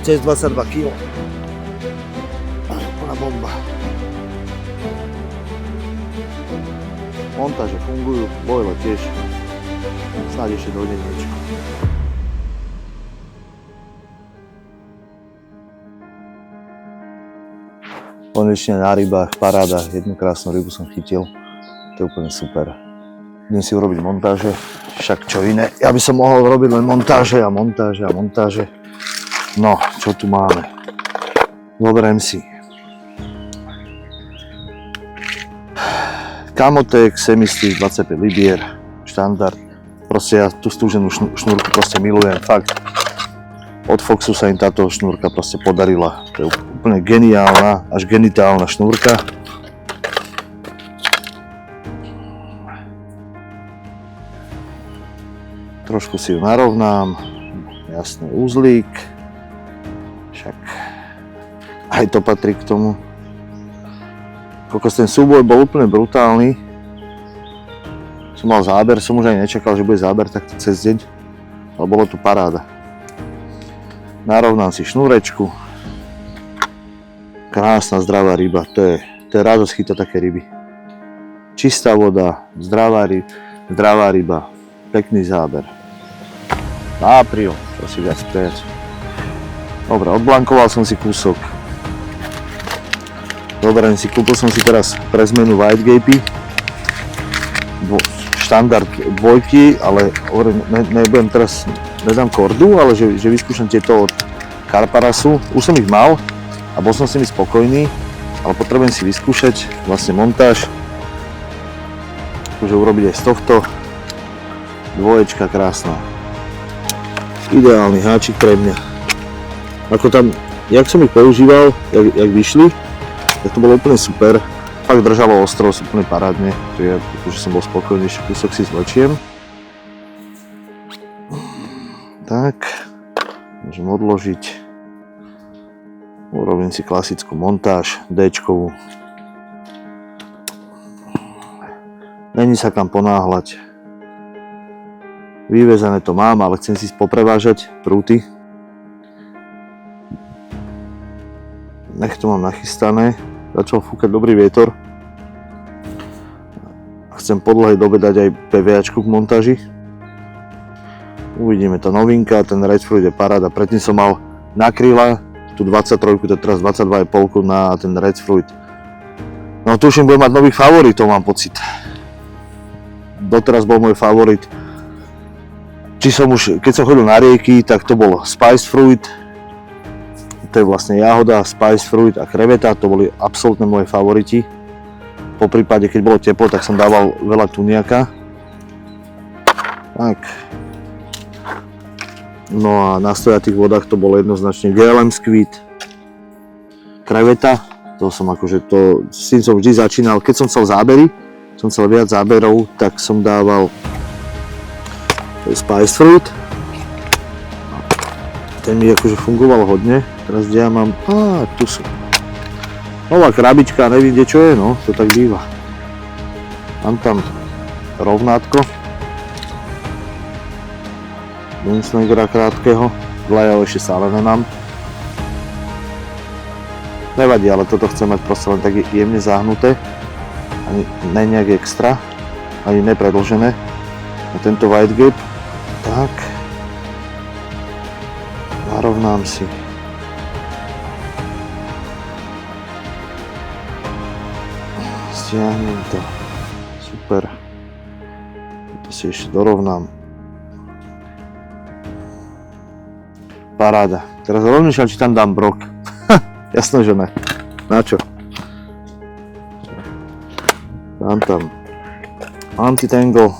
cez 22 kg. Plná bomba. Montáže fungujú, bojle tiež. Snáď ešte dojde niečo. Konečne na rybách, paráda, jednu krásnu rybu som chytil. To je úplne super. Idem si urobiť montáže, však čo iné. Ja by som mohol robiť len montáže a montáže a montáže. No, čo tu máme? Zoberiem si Kamotek, Semistick, 25 libier, štandard. Proste ja tú stúženú šnúrku proste milujem, fakt. Od Foxu sa im táto šnúrka proste podarila. To je úplne geniálna, až genitálna šnúrka. Trošku si ju narovnám, jasný uzlík. Však aj to patrí k tomu. Kokos, ten súboj bol úplne brutálny. Som mal záber, som už aj nečakal, že bude záber takto cez deň, ale bolo tu paráda. Narovnám si šnúrečku. Krásna, zdravá ryba, to je radosť chytať také ryby. Čistá voda, zdravá ryba, pekný záber. Na apríl, čo si viac prijať. Dobre, odblankoval som si kúsok. Dobre, kúpil som si teraz pre zmenu white gapey. Štandard dvojky, ale nebudem teraz, nedám kordu, ale že vyskúšam tieto od Karparasu. Už som ich mal a bol som s nimi spokojný, ale potrebujem si vyskúšať vlastne montáž. Akože urobiť aj z tohto. Dvoječka krásna. Ideálny háčik pre mňa. Ako tam, jak som ich používal, jak vyšli, tak to bolo úplne super. Fakt držalo ostro, úplne parádne, takže som bol spokojný, ešte kúsok si zvlečiem. Tak, môžem odložiť. Urobím si klasickú montáž, D-čkovú. Není sa kam ponáhľať. Vyvezené to mám, ale chcem si poprevážať prúty. Nech to mám nachystané. Začal fúkať dobrý vietor. Chcem po dlhej dobe dať aj PVAčku k montáži. Uvidíme, tá novinka, ten Red Fruit je paráda. Predtým som mal na kríla tú 23, to teraz 22,5 na ten Red Fruit. No tuším, budem mať nových favoritov, mám pocit. Doteraz bol môj favorit. Keď som chodil na rieky, tak to bol Spice Fruit. To je vlastne jahoda, Spice Fruit a kreveta, to boli absolútne moje favoriti. Po prípade, keď bolo teplo, tak som dával veľa tuniaka. Tak. No a na stojatých vodách to bolo jednoznačne GLM Squid, kreveta, to som akože s tým som vždy začínal, keď som chcel zábery, som chcel viac záberov, tak som dával Spice Fruit. Ten mi akože fungoval hodne. Teraz kde ja mám... tu sú. Nová krabička, neviem kde čo je, no, to tak býva. Mám tam rovnátko. Dunslingera krátkeho. Vlajov ešte stále nemám. Nevadí, ale toto chcem mať proste len tak jemne zahnuté. Ani ne nejak extra. Ani nepredĺžené. A tento white gap. Tak. Narovnám si. Stiahnem to. Super. To si ešte dorovnám. Paráda. Teraz rozmýšľam, či tam dám brok. Jasné, že ne. Na čo? Dám tam anti-tangle.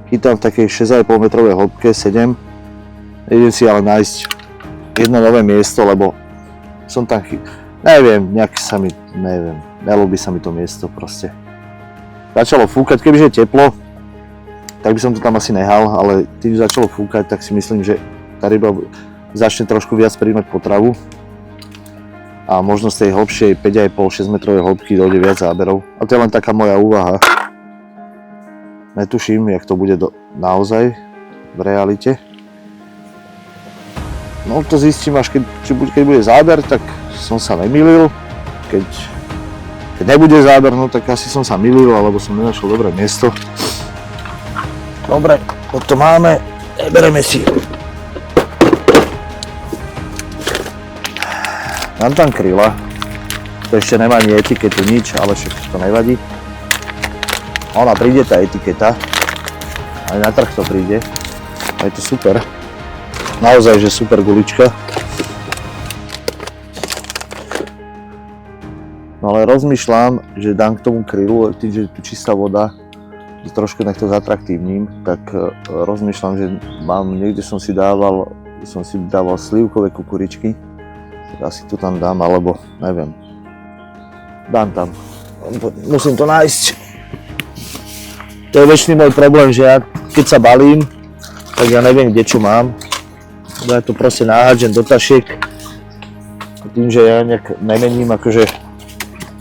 Chytám v takej 6,5 metrovej hĺbke, 7. Idem si ale nájsť jedno nové miesto, lebo som tam neviem, nejak sa mi, nelúbi sa mi to miesto proste. Začalo fúkať, kebyže je teplo, tak by som to tam asi nehal, ale tým začalo fúkať, tak si myslím, že tá ryba začne trošku viac prijímať potravu. A možno z tej hlbšej 5,5-6 metrovej hĺbky dojde viac záberov. A to je len taká moja úvaha. Netuším, jak to bude naozaj v realite. No to zistím až keď bude záber, tak som sa nemýlil. Keď nebude záber, no tak asi som sa mýlil, alebo som nenašiel dobré miesto. Dobre, to máme, bereme si. Mám tam kryla, to ešte nemá ani etiketu, nič, ale však to nevadí. Ona príde tá etiketa, aj na trh to príde, a je to super. Naozaj, že super gulička. No ale rozmýšľam, že dám k tomu krylu, tým, že je tu čistá voda, že trošku nech to zatraktívnym, tak rozmýšľam, že mám, niekde som si dával slivkové kukuričky, tak asi to tam dám, alebo neviem. Dám tam. Musím to nájsť. To je väčšiný môj problém, že ja keď sa balím, tak ja neviem, kde čo mám. Ja to proste nahádžem do tašiek. Tým, že ja nejak nemením akože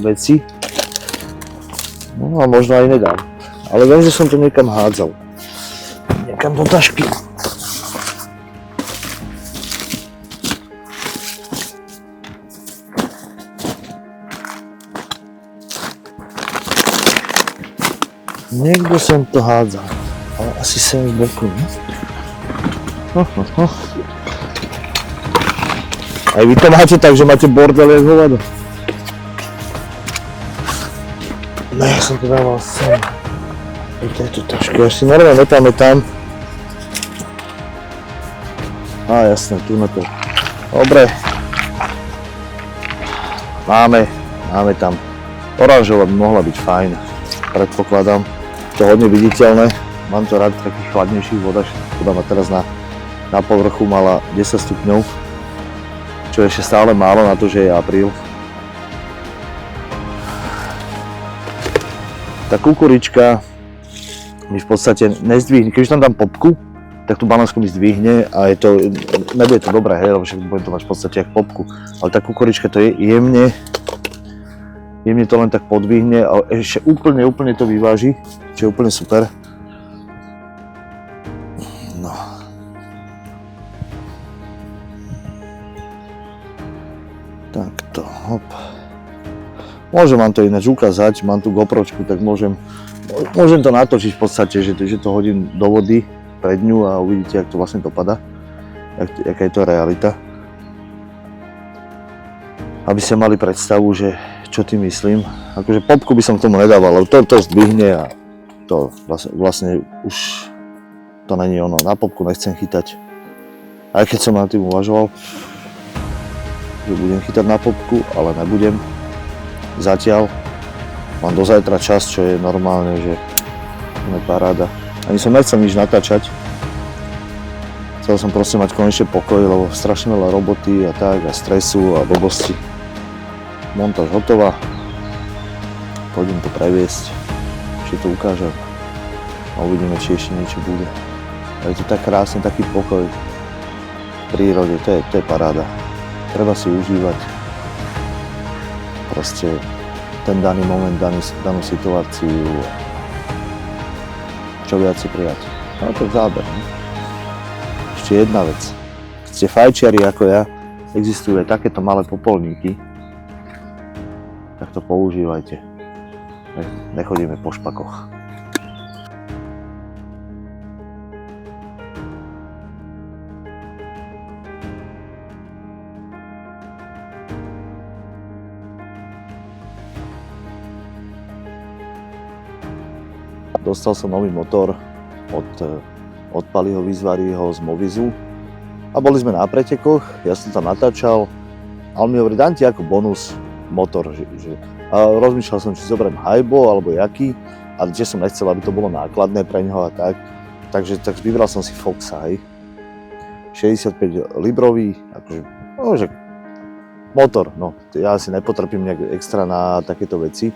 veci. No a možno aj nedám. Ale viem, že som to niekam hádzal. Niekam do tašky. Niekde som to hádzal. Ale asi sem v boku, ne? Aj vy to máte tak, že máte bordel jak hovado. Ne, ja som to dával sem. I tejto tašky, ja si normálne nepamätám. Á, jasné, tu na to. Dobre. Máme tam. Oranžová by mohla byť fajn. Predpokladám. To hodne viditeľné. Mám to rád v takých chladnejších vodách. Voda ma teraz na povrchu mala 10 stupňov. Čo je ešte stále málo na to, že je apríl. Tá kukurička mi v podstate nezdvihne. Keďže tam dám popku, tak tú banánsku mi zdvihne a je to, nebude to dobré, hej, lebo však budem to mať v podstate jak popku. Ale tá kukurička to je jemne to len tak podvihne a ešte úplne to vyváži, čo je úplne super. No. Takto, hop. Môžem vám to ináč ukázať, mám tu GoPročku, tak môžem to natočiť v podstate, že to hodím do vody pred ňu a uvidíte, jak to vlastne dopadá, aká je to realita. Aby ste mali predstavu, že čo tým myslím. Akože popku by som k tomu nedával, ale to zdvihne a to vlastne už to není ono. Na popku nechcem chytať. Aj keď som na tým uvažoval, že budem chytať na popku, ale nebudem. Zatiaľ mám do zajtra čas, čo je normálne, že je paráda. Ani som nechcel nič natáčať. Chcel som proste mať konečne pokoj, lebo strašne veľa roboty a tak, a stresu a blbosti. Montáž hotová. Pôjdem to previesť. Ešte to ukážem. A uvidíme, či ešte niečo bude. A je to tak krásne, taký pokoj v prírode, to je paráda. Treba si užívať proste ten daný moment, danú situáciu. Čo viac si prijať. No to je záber. Ne? Ešte jedna vec. Keď ste fajčiari ako ja, existujú aj takéto malé popolníky. Tak to používajte. Nechodíme po špakoch. Dostal som nový motor od Paliho Výzvarího z Movizu a boli sme na pretekoch, ja som tam natáčal a on mi hovorí, dám ti ako bonus motor, a rozmýšľal som, či zoberiem Haibo alebo jaký, ale tiež som nechcel, aby to bolo nákladné pre neho a tak, takže vybral som si Foxa, hej. 65 librový, akože, no, že motor, no, ja si nepotrpím nejak extra na takéto veci.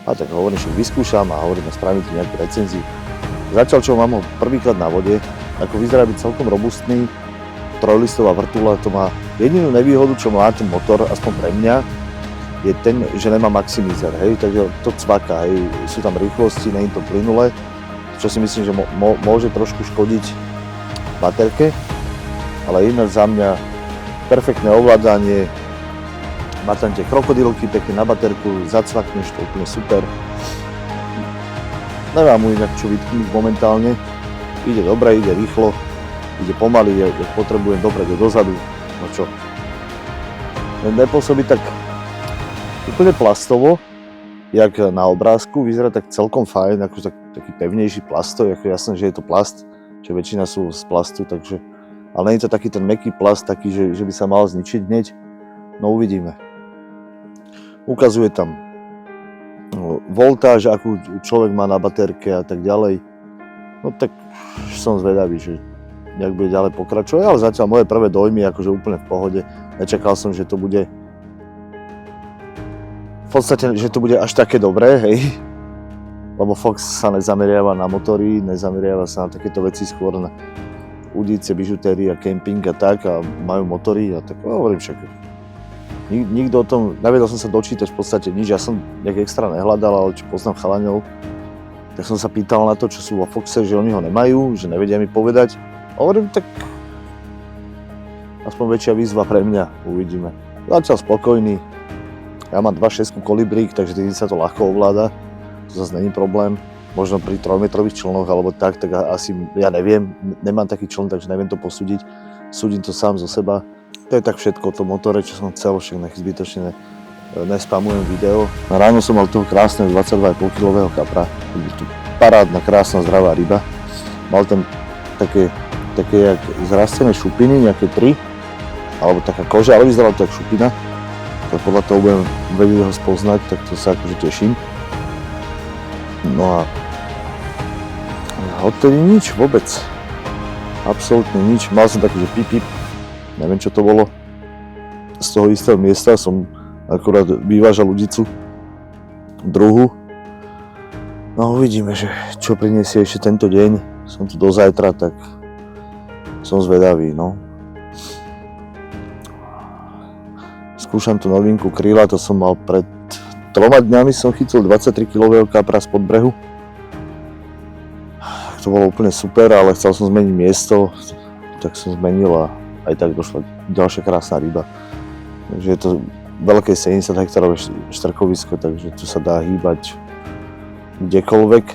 A tak hovorím, že vyskúšam a hovorím, spravím ti nejakú recenziu. Začal, čo mám ho prvýkrát na vode, ako vyzerá byť celkom robustný, trojlistová vrtuľa, to má jedinú nevýhodu, čo má ten motor, aspoň pre mňa, je ten, že nemá maximizer, hej, takže to cvaká, hej, sú tam rýchlosti, nie je to plynulé, čo si myslím, že môže trošku škodiť baterke, ale ináč za mňa perfektné ovládanie, má tam tie krokodilky pekne na baterku, zacvakneš to úplne super. Nemám mu inak čo vytknúť momentálne, ide dobre, ide rýchlo, ide pomaly, ja potrebujem dopredu, dozadu, no čo. Nepôsobí tak úplne plastovo, jak na obrázku, vyzerá tak celkom fajn, ako taký pevnejší plastov, ako jasné, že je to plast, že väčšina sú z plastu, takže, ale nie je to taký ten mäkký plast, taký, že by sa mal zničiť hneď, no uvidíme. Ukazuje tam voltáž, akú človek má na baterke a tak ďalej, no tak som zvedavý, že jak bude ďalej pokračovať, ale zatiaľ moje prvé dojmy akože úplne v pohode, nečakal som, že to bude v podstate, že to bude až také dobré, hej. Lebo Fox sa nezameriava na motory, nezameriava sa na takéto veci, skôr na udície, bižutérii a kemping a tak a majú motory a tak hovorím však. Nikto o tom, nevedel som sa dočítať v podstate nič, ja som nejak extra nehľadal, ale čo poznám chalaňov, tak som sa pýtal na to, čo sú vo Foxe, že oni ho nemajú, že nevedia mi povedať. Hovorím, tak aspoň väčšia výzva pre mňa, uvidíme. Zatiaľ spokojný. Ja mám 2.6 kolibrík, takže tým sa to ľahko ovláda, to zase není problém. Možno pri 3-metrových člnoch alebo tak asi, ja neviem, nemám taký čln, takže neviem to posúdiť. Súdim to sám zo seba. To je tak všetko o tom motore, čo som chcel, však nech zbytočne nespamujem video. Ráno som mal toho krásneho 22,5 kg kapra, parádna, krásna, zdravá ryba. Mal tam také jak zrastené šupiny, nejaké 3, alebo taká koža, ale vyzerala to jak šupina. Tak podľa toho budem vedieť ho spoznať, tak to sa akože teším. No a odtedy nič vôbec. Absolútne nič. Mal som taký, že pip, neviem čo to bolo. Z toho istého miesta som akurát vyvážal ľudicu druhu. No uvidíme, že čo prinesie ešte tento deň. Som tu do zajtra, tak som zvedavý, no. Skúšam tú novinku Kryla, to som mal pred 3 dňami, som chytil 23 kg kapra spod brehu. To bolo úplne super, ale chcel som zmeniť miesto, tak som zmenil a aj tak došla ďalšia krásna ryba. Takže je to veľké 70 hektárové štrkovisko, takže tu sa dá hýbať kdekoľvek.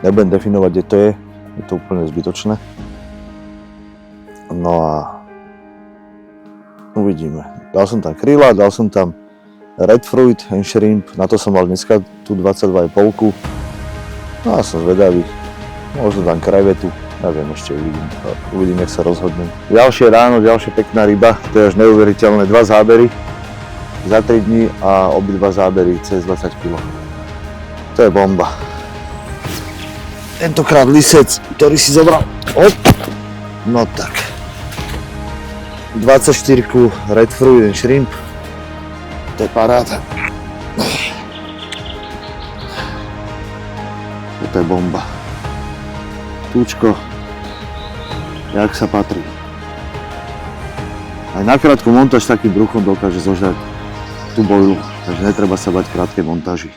Nebudem definovať, kde to je to úplne zbytočné. No a uvidíme. Dal som tam Kryla, dal som tam Red Fruit and Shrimp, na to som mal dneska tú 22,5. No a som zvedavý. Možno dám krevetu, neviem, ešte uvidím, jak sa rozhodnem. Ďalšie ráno, ďalšia pekná ryba, to je až neuveriteľné, 2 zábery za 3 dní a obidva zábery cez 20 kg. To je bomba. Tentokrát lisec, ktorý si zobral, no tak. 24 Red Fruit and Shrimp, to je paráda. To je bomba. Túčko, jak sa patrí. Aj na krátku montáž s takým bruchom dokáže zožrať tú bojlu, takže netreba sa bať krátkej montáži.